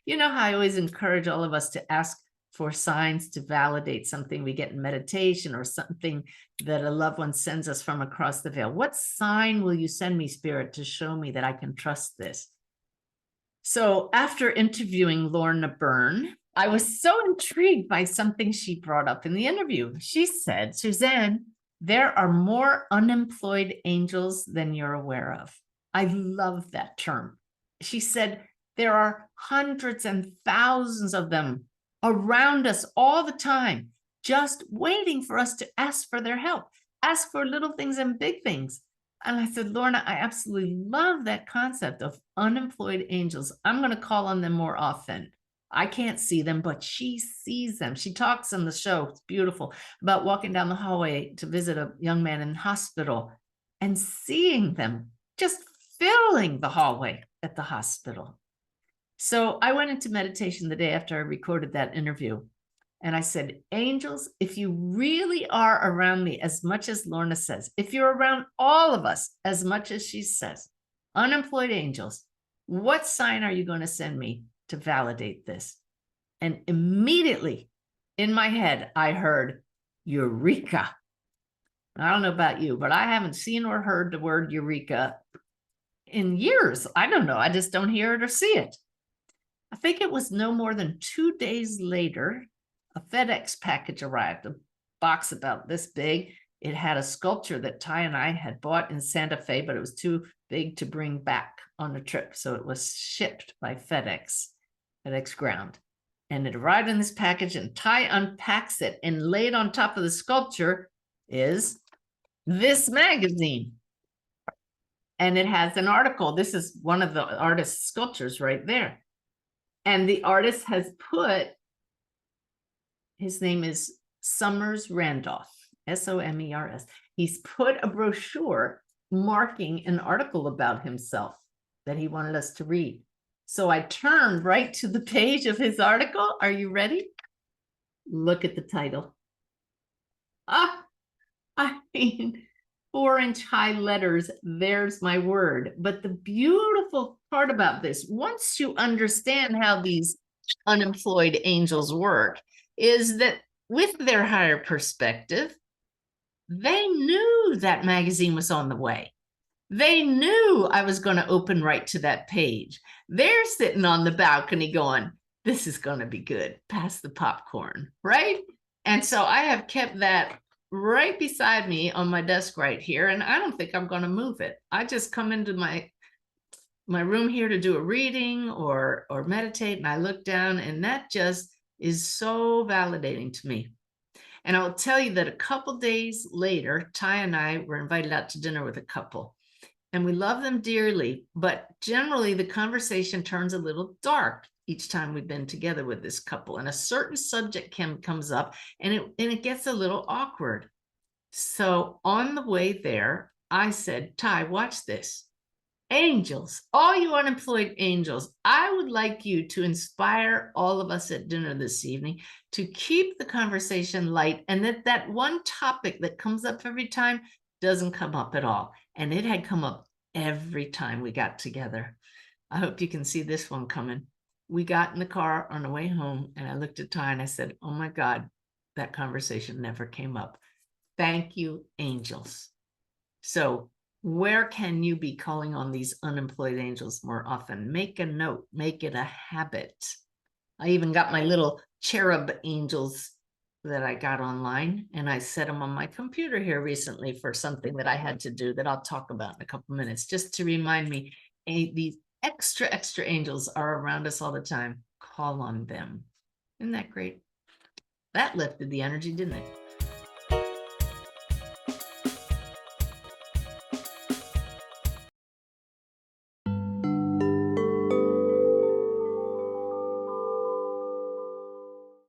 You know how I always encourage all of us to ask for signs to validate something we get in meditation or something that a loved one sends us from across the veil. What sign will you send me, Spirit, to show me that I can trust this? So after interviewing Lorna Byrne, I was so intrigued by something she brought up in the interview. She said, Suzanne, there are more unemployed angels than you're aware of. I love that term. She said, there are hundreds and thousands of them around us all the time, just waiting for us to ask for their help, ask for little things and big things. And I said, Lorna, I absolutely love that concept of unemployed angels. I'm going to call on them more often. I can't see them, but she sees them. She talks on the show, it's beautiful, about walking down the hallway to visit a young man in hospital and seeing them just filling the hallway at the hospital. So I went into meditation the day after I recorded that interview. And I said, angels, if you really are around me as much as Lorna says, if you're around all of us as much as she says, unemployed angels, what sign are you going to send me to validate this? And immediately in my head, I heard Eureka. I don't know about you, but I haven't seen or heard the word Eureka in years. I don't know. I just don't hear it or see it. I think it was no more than 2 days later, a FedEx package arrived, a box about this big. It had a sculpture that Ty and I had bought in Santa Fe, but it was too big to bring back on the trip. So it was shipped by FedEx ground. And it arrived in this package, and Ty unpacks it, and laid on top of the sculpture is this magazine. And it has an article. This is one of the artist's sculptures right there. And the artist has put, his name is Summers Randolph, S-O-M-E-R-S. He's put a brochure marking an article about himself that he wanted us to read. So I turned right to the page of his article. Are you ready? Look at the title. I mean, 4-inch high letters, there's my word. But the beautiful part about this, once you understand how these unemployed angels work, is that with their higher perspective, they knew that magazine was on the way. They knew I was going to open right to that page. They're sitting on the balcony going, this is going to be good. Pass the popcorn, right? And so I have kept that right beside me on my desk right here, and I don't think I'm going to move it. I just come into my room here to do a reading or meditate, and I look down, and that just is so validating to me. And I'll tell you that a couple days later, Ty and I were invited out to dinner with a couple, and we love them dearly, but generally the conversation turns a little dark each time we've been together with this couple, and a certain subject comes up, and it gets a little awkward. So on the way there, I said, Ty, watch this. Angels, all you unemployed angels, I would like you to inspire all of us at dinner this evening to keep the conversation light, and that one topic that comes up every time doesn't come up at all. And it had come up every time we got together. I hope you can see this one coming. We got in the car on the way home, and I looked at Ty and I said, oh my God, that conversation never came up. Thank you, angels. So where can you be calling on these unemployed angels more often? Make a note, make it a habit. I even got my little cherub angels that I got online, and I set them on my computer here recently for something that I had to do that I'll talk about in a couple minutes, just to remind me, these extra angels are around us all the time. Call on them. Isn't that great? That lifted the energy, didn't it?